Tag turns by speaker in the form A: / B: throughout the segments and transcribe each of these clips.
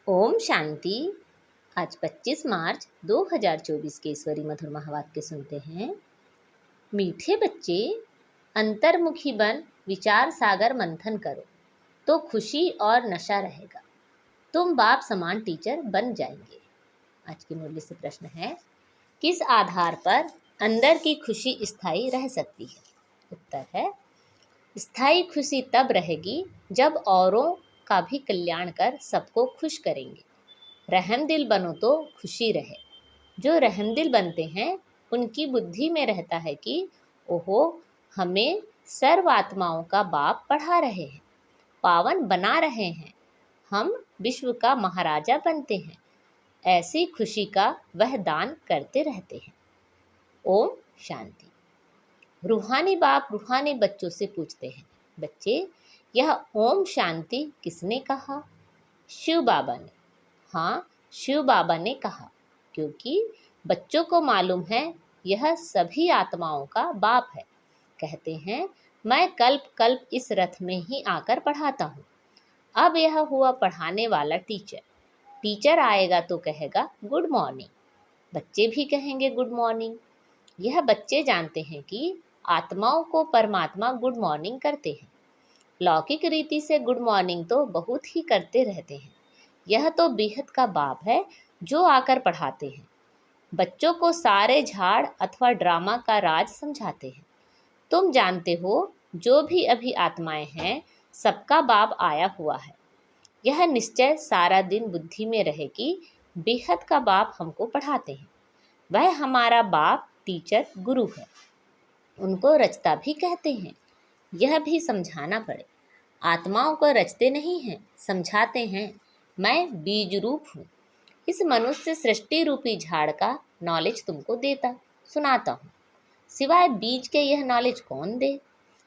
A: ओम शांति। आज 25 मार्च 2024 के ईश्वरी मधुर महावाक्य सुनते हैं। मीठे बच्चे, अंतर्मुखी बन विचार सागर मंथन करो तो खुशी और नशा रहेगा। तुम बाप समान टीचर बन जाएंगे। आज की मुरली से प्रश्न है, किस आधार पर अंदर की खुशी स्थायी रह सकती है? उत्तर है, स्थायी खुशी तब रहेगी जब औरों का भी कल्याण कर सबको खुश करेंगे। रहमदिल बनो तो खुशी रहे। जो रहमदिल बनते हैं उनकी बुद्धि में रहता है कि ओहो, हमें सर्व आत्माओं का बाप पढ़ा रहे हैं, पावन बना रहे हैं, हम विश्व का महाराजा बनते हैं। ऐसी खुशी का वह दान करते रहते हैं। ओम शांति। रूहानी बाप रूहानी बच्चों से पूछते हैं, बच्चे, यह ओम शांति किसने कहा? शिव बाबा ने। हाँ, शिव बाबा ने कहा, क्योंकि बच्चों को मालूम है यह सभी आत्माओं का बाप है। कहते हैं, मैं कल्प कल्प इस रथ में ही आकर पढ़ाता हूँ। अब यह हुआ पढ़ाने वाला टीचर। टीचर आएगा तो कहेगा गुड मॉर्निंग, बच्चे भी कहेंगे गुड मॉर्निंग। यह बच्चे जानते हैं कि आत्माओं को परमात्मा गुड मॉर्निंग करते हैं। लौकिक रीति से गुड मॉर्निंग तो बहुत ही करते रहते हैं। यह तो बेहद का बाप है जो आकर पढ़ाते हैं। बच्चों को सारे झाड़ अथवा ड्रामा का राज समझाते हैं। तुम जानते हो, जो भी अभी आत्माएं हैं सबका बाप आया हुआ है। यह निश्चय सारा दिन बुद्धि में रहे कि बेहद का बाप हमको पढ़ाते हैं। वह हमारा बाप टीचर गुरु है। उनको रचता भी कहते हैं। यह भी समझाना पड़े। आत्माओं को रचते नहीं हैं, समझाते हैं। मैं बीज रूप हूँ। इस मनुष्य सृष्टि रूपी झाड़ का नॉलेज तुमको देता सुनाता हूँ। सिवाय बीज के यह नॉलेज कौन दे?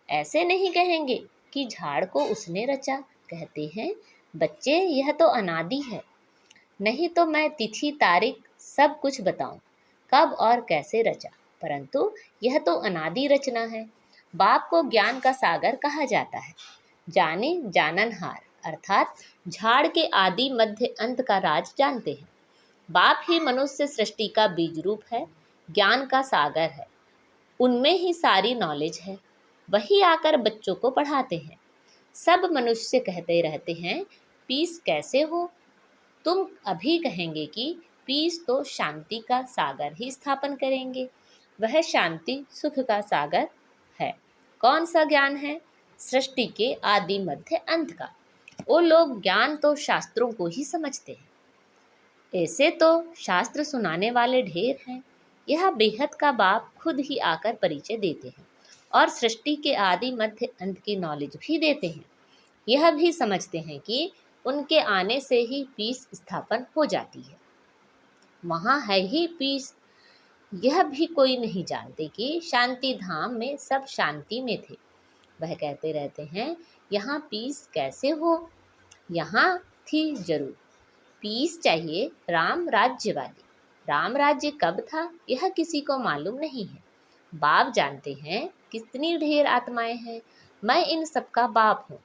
A: ऐसे नहीं कहेंगे कि झाड़ को उसने रचा। कहते हैं, बच्चे, यह तो अनादि है। नहीं तो मैं तिथि तारीख सब कुछ बताऊं, कब और कैसे रचा, परंतु यह तो अनादि रचना है। बाप को ज्ञान का सागर कहा जाता है। जाने जाननहार अर्थात झाड़ के आदि मध्य अंत का राज जानते हैं। बाप ही मनुष्य सृष्टि का बीज रूप है, ज्ञान का सागर है। उनमें ही सारी नॉलेज है। वही आकर बच्चों को पढ़ाते हैं। सब मनुष्य कहते रहते हैं, पीस कैसे हो? तुम अभी कहेंगे कि पीस तो शांति का सागर ही स्थापन करेंगे। वह शांति सुख का सागर है। कौन सा ज्ञान है? सृष्टि के आदि मध्य अंत का। वो लोग ज्ञान तो शास्त्रों को ही समझते हैं। ऐसे तो शास्त्र सुनाने वाले ढेर हैं। यह बेहद का बाप खुद ही आकर परिचय देते हैं और सृष्टि के आदि मध्य अंत की नॉलेज भी देते हैं। यह भी समझते हैं कि उनके आने से ही पीस स्थापन हो जाती है। वहाँ है ही पीस। यह भी कोई नहीं जानते कि शांति धाम में सब शांति में थे। वह कहते रहते हैं, यहाँ पीस कैसे हो? यहाँ थी जरूर। पीस चाहिए राम राज्य वाली। राम राज्य कब था यह किसी को मालूम नहीं है। बाप जानते हैं कितनी ढेर आत्माएं हैं। मैं इन सबका बाप हूँ,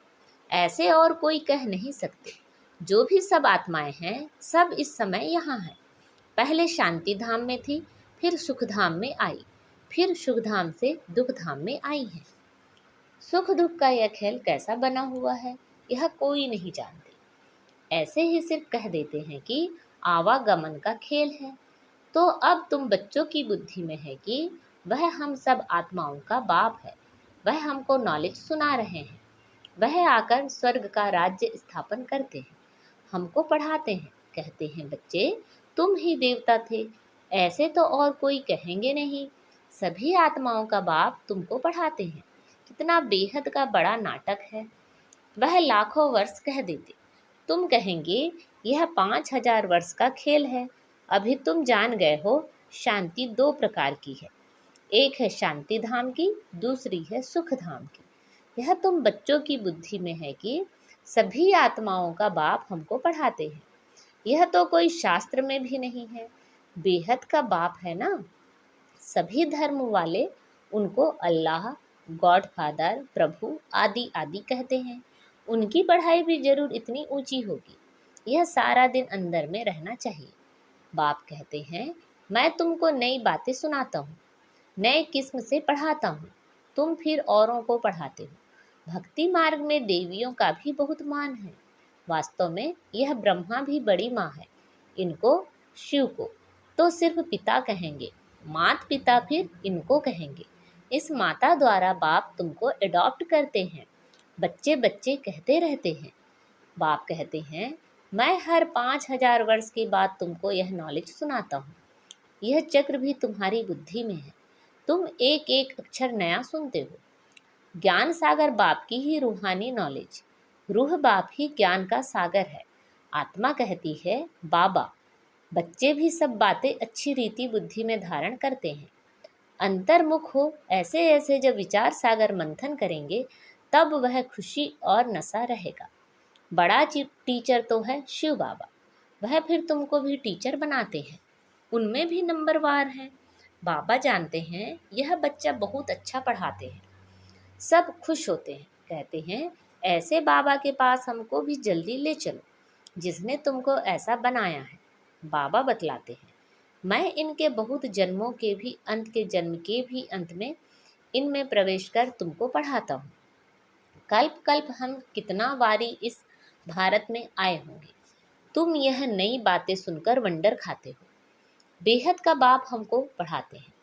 A: ऐसे और कोई कह नहीं सकते। जो भी सब आत्माएं हैं सब इस समय यहाँ है। पहले शांति धाम में थी, फिर सुख धाम में आई, फिर सुख धाम से दुख धाम में आई है। सुख दुख का यह खेल कैसा बना हुआ है यह कोई नहीं जानते। ऐसे ही सिर्फ कह देते हैं कि आवागमन का खेल है। तो अब तुम बच्चों की बुद्धि में है कि वह हम सब आत्माओं का बाप है। वह हमको नॉलेज सुना रहे हैं। वह आकर स्वर्ग का राज्य स्थापन करते हैं, हमको पढ़ाते हैं। कहते हैं, बच्चे, तुम ही देवता थे। ऐसे तो और कोई कहेंगे नहीं। सभी आत्माओं का बाप तुमको पढ़ाते हैं। कितना बेहद का बड़ा नाटक है। वह लाखों वर्ष कह देते। तुम कहेंगे यह 5000 वर्ष का खेल है। अभी तुम जान गए हो शांति 2 प्रकार की है। एक है शांति धाम की, दूसरी है सुख धाम की। यह तुम बच्चों की बुद्धि में है कि सभी आत्माओं का बाप हमको पढ़ाते हैं। यह तो कोई शास्त्र में भी नहीं है। बेहद का बाप है ना। सभी धर्म वाले उनको अल्लाह, गॉड फादर, प्रभु आदि आदि कहते हैं। उनकी पढ़ाई भी जरूर इतनी ऊंची होगी। यह सारा दिन अंदर में रहना चाहिए। बाप कहते हैं, मैं तुमको नई बातें सुनाता हूँ, नए किस्म से पढ़ाता हूँ, तुम फिर औरों को पढ़ाते हो। भक्ति मार्ग में देवियों का भी बहुत मान है। वास्तव में यह ब्रह्मा भी बड़ी माँ है। इनको, शिव को तो सिर्फ पिता कहेंगे, मात पिता फिर इनको कहेंगे। इस माता द्वारा बाप तुमको अडॉप्ट करते हैं। बच्चे बच्चे कहते रहते हैं। बाप कहते हैं, मैं हर 5,000 वर्ष के बाद तुमको यह नॉलेज सुनाता हूँ। यह चक्र भी तुम्हारी बुद्धि में है। तुम एक एक अक्षर नया सुनते हो। ज्ञान सागर बाप की ही रूहानी नॉलेज। रूह बाप ही ज्ञान का सागर है। आत्मा कहती है, बाबा। बच्चे भी सब बातें अच्छी रीति बुद्धि में धारण करते हैं। अंतर्मुख हो ऐसे ऐसे जब विचार सागर मंथन करेंगे, तब वह खुशी और नशा रहेगा। बड़ा टीचर तो है शिव बाबा। वह फिर तुमको भी टीचर बनाते हैं। उनमें भी नंबरवार हैं। बाबा जानते हैं यह बच्चा बहुत अच्छा पढ़ाते हैं। सब खुश होते हैं, कहते हैं, ऐसे बाबा के पास हमको भी जल्दी ले चलो जिसने तुमको ऐसा बनाया है। बाबा बतलाते हैं, मैं इनके बहुत जन्मों के भी अंत के जन्म के भी अंत में इनमें प्रवेश कर तुमको पढ़ाता हूँ। कल्प कल्प हम कितना बारी इस भारत में आए होंगे। तुम यह नई बातें सुनकर वंडर खाते हो। बेहद का बाप हमको पढ़ाते हैं।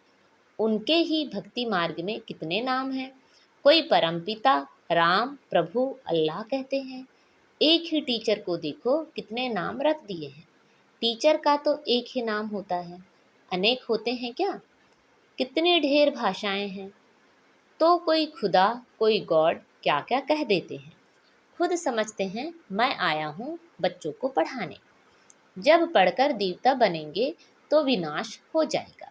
A: उनके ही भक्ति मार्ग में कितने नाम हैं। कोई परमपिता, राम, प्रभु, अल्लाह कहते हैं। एक ही टीचर को देखो कितने नाम रख दिए हैं। टीचर का तो एक ही नाम होता है, अनेक होते हैं क्या? कितनी ढेर भाषाएं हैं। तो कोई खुदा, कोई गॉड क्या क्या कह देते हैं। खुद समझते हैं मैं आया हूँ बच्चों को पढ़ाने। जब पढ़कर देवता बनेंगे तो विनाश हो जाएगा।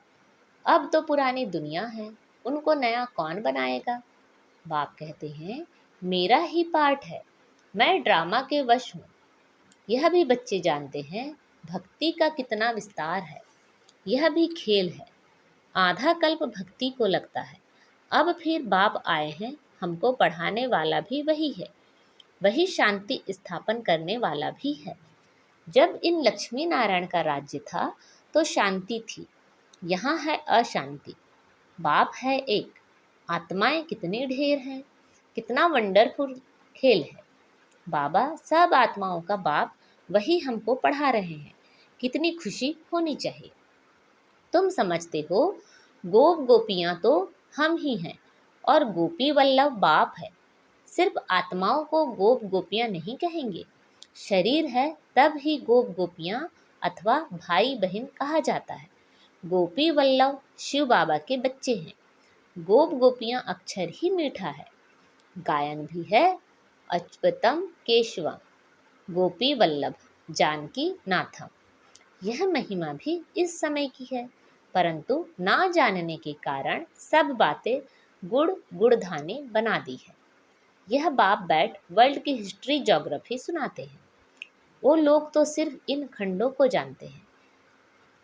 A: अब तो पुरानी दुनिया है, उनको नया कौन बनाएगा? बाप कहते हैं, मेरा ही पार्ट है। मैं ड्रामा के वश हूँ। यह भी बच्चे जानते हैं भक्ति का कितना विस्तार है। यह भी खेल है। आधा कल्प भक्ति को लगता है। अब फिर बाप आए हैं, हमको पढ़ाने वाला भी वही है। वही शांति स्थापन करने वाला भी है। जब इन लक्ष्मी नारायण का राज्य था तो शांति थी। यहाँ है अशांति। बाप है एक, आत्माएं कितनी ढेर हैं। कितना वंडरफुल खेल है। बाबा सब आत्माओं का बाप, वही हमको पढ़ा रहे हैं। कितनी खुशी होनी चाहिए। तुम समझते हो गोप गोपियां तो हम ही हैं और गोपी वल्लभ बाप है। सिर्फ आत्माओं को गोप गोपियां नहीं कहेंगे। शरीर है तब ही गोप गोपियां अथवा भाई बहन कहा जाता है। गोपी वल्लभ शिव बाबा के बच्चे हैं। गोप गोपियां अक्षर ही मीठा है। गायन भी है, अच्युतम केशवम गोपी वल्लभ जानकी नाथम। यह महिमा भी इस समय की है, परंतु ना जानने के कारण सब बातें गुड़ गुड़धानी बना दी है। यह बाप बैठ वर्ल्ड की हिस्ट्री ज्योग्राफी सुनाते हैं। वो लोग तो सिर्फ इन खंडों को जानते हैं।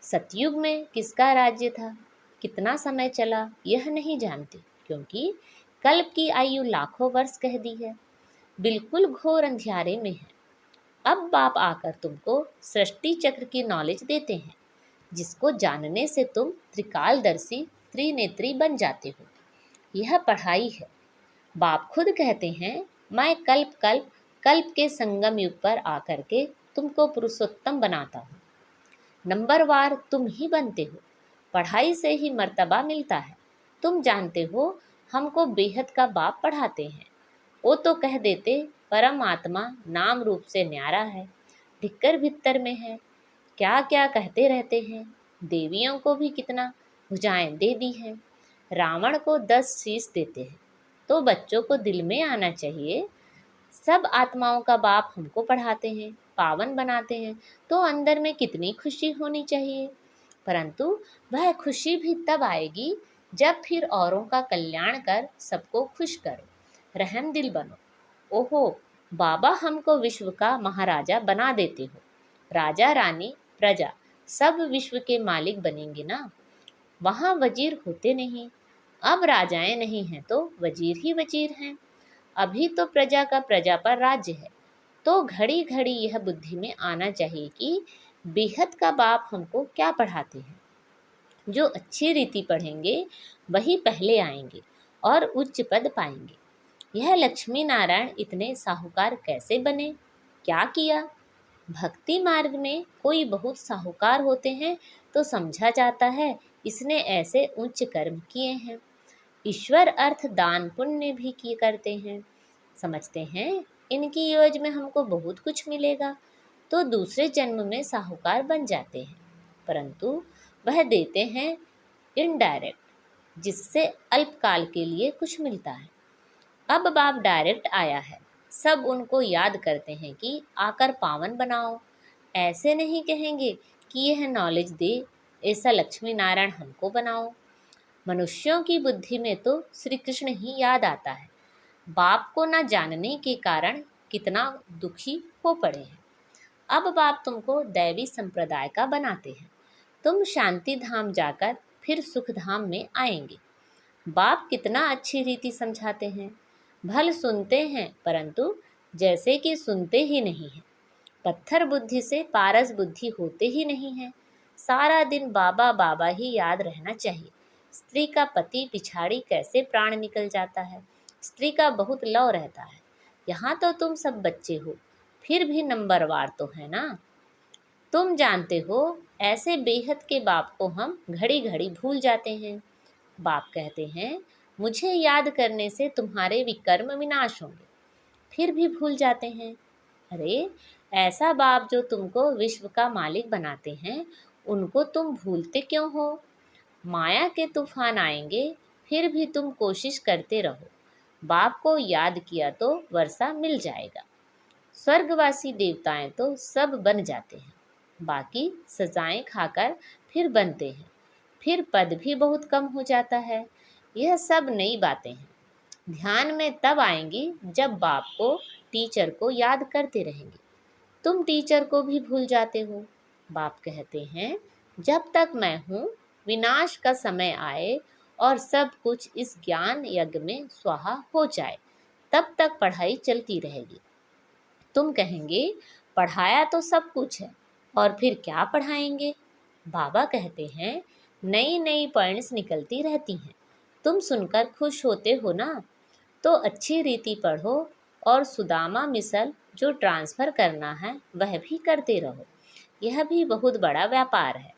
A: सतयुग में किसका राज्य था, कितना समय चला, यह नहीं जानते, क्योंकि कल्प की आयु लाखों वर्ष कह दी है। बिल्कुल घोर अंधियारे में है। अब बाप आकर तुमको सृष्टि चक्र की नॉलेज देते हैं, जिसको जानने से तुम त्रिकालदर्शी त्रिनेत्री बन जाते हो। यह पढ़ाई है। बाप खुद कहते हैं, मैं कल्प कल्प कल्प के संगम युग पर आकर के तुमको पुरुषोत्तम बनाता हूँ। नंबरवार तुम ही बनते हो। पढ़ाई से ही मर्तबा मिलता है। तुम जानते हो हमको बेहद का बाप पढ़ाते हैं। वो तो कह देते परमात्मा नाम रूप से न्यारा है, ढिक्कर भित्तर में है। क्या क्या कहते रहते हैं। देवियों को भी कितना भुजाएं दे दी हैं। रावण को 10 शीश देते हैं। तो बच्चों को दिल में आना चाहिए, सब आत्माओं का बाप हमको पढ़ाते हैं, पावन बनाते हैं, तो अंदर में कितनी खुशी होनी चाहिए। परंतु वह खुशी भी तब आएगी जब फिर औरों का कल्याण कर सबको खुश करो, रहम दिल बनो। ओहो, बाबा हमको विश्व का महाराजा बना देते हो। राजा रानी प्रजा सब विश्व के मालिक बनेंगे ना। वहाँ वजीर होते नहीं। अब राजाएं नहीं हैं तो वजीर ही वजीर हैं। अभी तो प्रजा का प्रजा पर राज्य है। तो घड़ी घड़ी यह बुद्धि में आना चाहिए कि बेहद का बाप हमको क्या पढ़ाते हैं। जो अच्छी रीति पढ़ेंगे वही पहले आएंगे और उच्च पद पाएंगे। यह लक्ष्मी नारायण इतने साहूकार कैसे बने, क्या किया? भक्ति मार्ग में कोई बहुत साहूकार होते हैं तो समझा जाता है इसने ऐसे उच्च कर्म किए हैं। ईश्वर अर्थ दान पुण्य भी किए करते हैं, समझते हैं इनकी योज में हमको बहुत कुछ मिलेगा, तो दूसरे जन्म में साहूकार बन जाते हैं। परंतु वह देते हैं इनडायरेक्ट, जिससे अल्पकाल के लिए कुछ मिलता है। अब बाप डायरेक्ट आया है, सब उनको याद करते हैं कि आकर पावन बनाओ। ऐसे नहीं कहेंगे कि यह नॉलेज दे, ऐसा लक्ष्मी नारायण हमको बनाओ। मनुष्यों की बुद्धि में तो श्री कृष्ण ही याद आता है। बाप को न जानने के कारण कितना दुखी हो पड़े हैं। अब बाप तुमको दैवी संप्रदाय का बनाते हैं, तुम शांति धाम जाकर फिर सुख धाम में आएंगे। बाप कितना अच्छी रीति समझाते हैं। भल सुनते हैं परंतु जैसे कि सुनते ही नहीं हैं। पत्थर बुद्धि से पारस बुद्धि होते ही नहीं है। सारा दिन बाबा बाबा ही याद रहना चाहिए। स्त्री का पति पिछाड़ी कैसे प्राण निकल जाता है। स्त्री का बहुत लव रहता है। यहाँ तो तुम सब बच्चे हो, फिर भी नंबरवार तो है ना। तुम जानते हो ऐसे बेहद के बाप को हम घड़ी घड़ी भूल जाते हैं। बाप कहते हैं मुझे याद करने से तुम्हारे विकर्म विनाश होंगे, फिर भी भूल जाते हैं। अरे ऐसा बाप जो तुमको विश्व का मालिक बनाते हैं, उनको तुम भूलते क्यों हो? माया के तूफान आएंगे, फिर भी तुम कोशिश करते रहो। बाप को याद किया तो वर्षा मिल जाएगा। स्वर्गवासी देवताएं तो सब बन जाते हैं, बाकी सजाएं खाकर फिर बनते हैं, फिर पद भी बहुत कम हो जाता है। यह सब नई बातें हैं, ध्यान में तब आएंगी जब बाप को टीचर को याद करते रहेंगे। तुम टीचर को भी भूल जाते हो। बाप कहते हैं जब तक मैं हूँ, विनाश का समय आए और सब कुछ इस ज्ञान यज्ञ में स्वाहा हो जाए, तब तक पढ़ाई चलती रहेगी। तुम कहेंगे पढ़ाया तो सब कुछ है, और फिर क्या पढ़ाएंगे? बाबा कहते हैं नई नई पॉइंट्स निकलती रहती हैं, तुम सुनकर खुश होते हो ना। तो अच्छी रीति पढ़ो और सुदामा मिसल जो ट्रांसफ़र करना है वह भी करते रहो। यह भी बहुत बड़ा व्यापार है।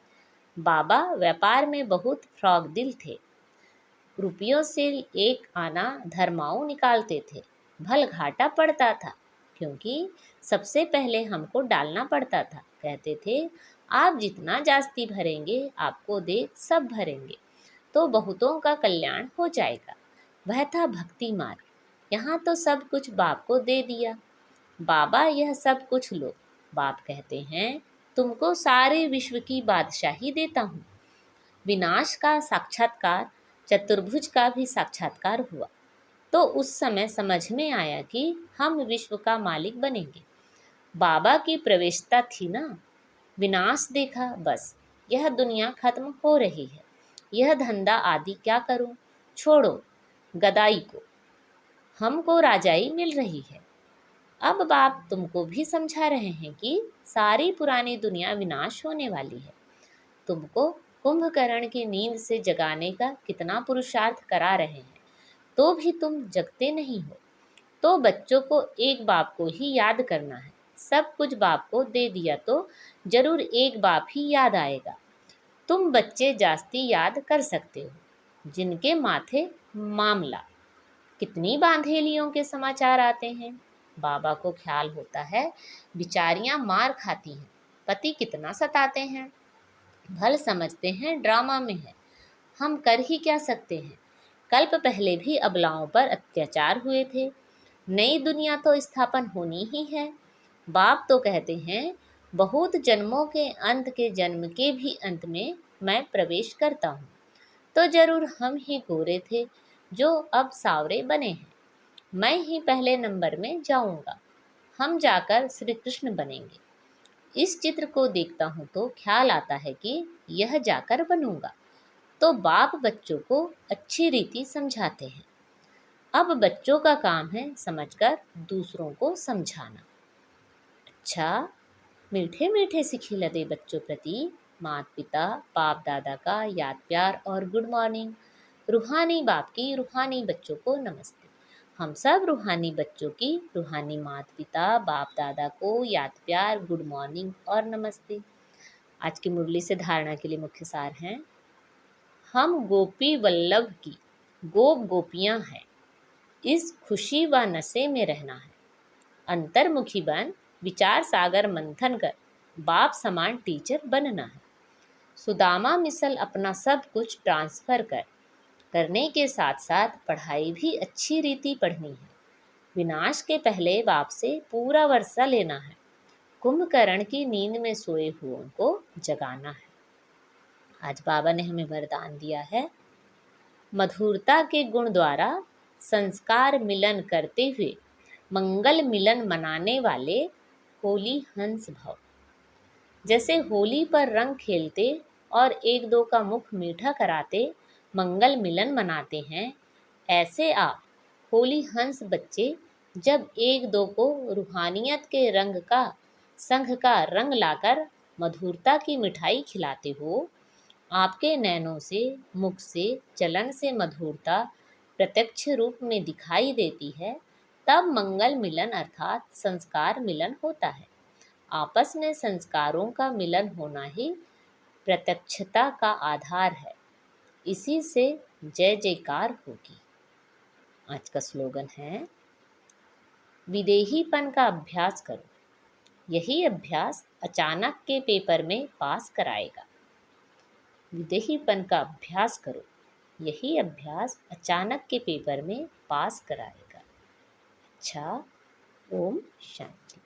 A: बाबा व्यापार में बहुत फ्रॉक दिल थे। रुपयों से एक आना धर्माऊ निकालते थे। भल घाटा पड़ता था, क्योंकि सबसे पहले हमको डालना पड़ता था। कहते थे आप जितना जास्ती भरेंगे आपको दे सब भरेंगे तो बहुतों का कल्याण हो जाएगा। वह था भक्ति मार्ग। यहाँ तो सब कुछ बाप को दे दिया। बाबा यह सब कुछ लो। बाप कहते हैं तुमको सारे विश्व की बादशाही देता हूँ। विनाश का साक्षात्कार, चतुर्भुज का भी साक्षात्कार हुआ तो उस समय समझ में आया कि हम विश्व का मालिक बनेंगे। बाबा की प्रवेशता थी ना। विनाश देखा, बस यह दुनिया खत्म हो रही है, यह धंधा आदि क्या करूं, छोड़ो गदाई को, हमको राजाई मिल रही है। अब बाप तुमको भी समझा रहे हैं कि सारी पुरानी दुनिया विनाश होने वाली है। तुमको कुंभकर्ण की नींद से जगाने का कितना पुरुषार्थ करा रहे हैं, तो भी तुम जगते नहीं हो। तो बच्चों को एक बाप को ही याद करना है। सब कुछ बाप को दे दिया तो जरूर एक बाप ही याद आएगा। तुम बच्चे जास्ती याद कर सकते हो, जिनके माथे मामला। कितनी बांधेलियों के समाचार आते हैं। बाबा को ख्याल होता है बिचारियां मार खाती हैं, पति कितना सताते हैं। भल समझते हैं ड्रामा में है, हम कर ही क्या सकते हैं। कल्प पहले भी अबलाओं पर अत्याचार हुए थे। नई दुनिया तो स्थापन होनी ही है। बाप तो कहते हैं बहुत जन्मों के अंत के जन्म के भी अंत में मैं प्रवेश करता हूँ। तो जरूर हम ही गोरे थे जो अब सावरे बने हैं। मैं ही पहले नंबर में जाऊंगा, हम जाकर श्री कृष्ण बनेंगे। इस चित्र को देखता हूँ तो ख्याल आता है कि यह जाकर बनूंगा। तो बाप बच्चों को अच्छी रीति समझाते हैं। अब बच्चों का काम है समझकर दूसरों को समझाना। अच्छा, मीठे मीठे से खिलते बच्चों प्रति माता पिता बाप दादा का याद प्यार और गुड मॉर्निंग। रूहानी बाप की रूहानी बच्चों को नमस्ते। हम सब रूहानी बच्चों की रूहानी माता पिता बाप दादा को याद प्यार गुड मॉर्निंग और नमस्ते। आज की मुरली से धारणा के लिए मुख्य सार हैं। हम गोपी वल्लभ की गोप गोपियां हैं, इस खुशी व नशे में रहना है। अंतर्मुखी बन विचार सागर मंथन कर बाप समान टीचर बनना है। सुदामा मिसल अपना सब कुछ ट्रांसफर करने के साथ साथ पढ़ाई भी अच्छी रीति पढ़नी है। विनाश के पहले बाप से पूरा वर्षा लेना है। कुंभकर्ण की नींद में सोए हुओं को जगाना है। आज बाबा ने हमें वरदान दिया है, मधुरता के गुण द्वारा संस्कार मिलन करते हुए मंगल मिलन मनाने वाले होली हंस भव। जैसे होली पर रंग खेलते और एक दो का मुख मीठा कराते मंगल मिलन मनाते हैं, ऐसे आप होली हंस बच्चे जब एक दो को रूहानियत के संघ का रंग लाकर मधुरता की मिठाई खिलाते हो, आपके नैनों से मुख से चलन से मधुरता प्रत्यक्ष रूप में दिखाई देती है, तब मंगल मिलन अर्थात संस्कार मिलन होता है। आपस में संस्कारों का मिलन होना ही प्रत्यक्षता का आधार है। इसी से जय जयकार होगी। आज का स्लोगन है, विदेहीपन का अभ्यास करो, यही अभ्यास अचानक के पेपर में पास कराएगा। विदेहीपन का अभ्यास करो, यही अभ्यास अचानक के पेपर में पास कराएगा। अच्छा, ओम शांति।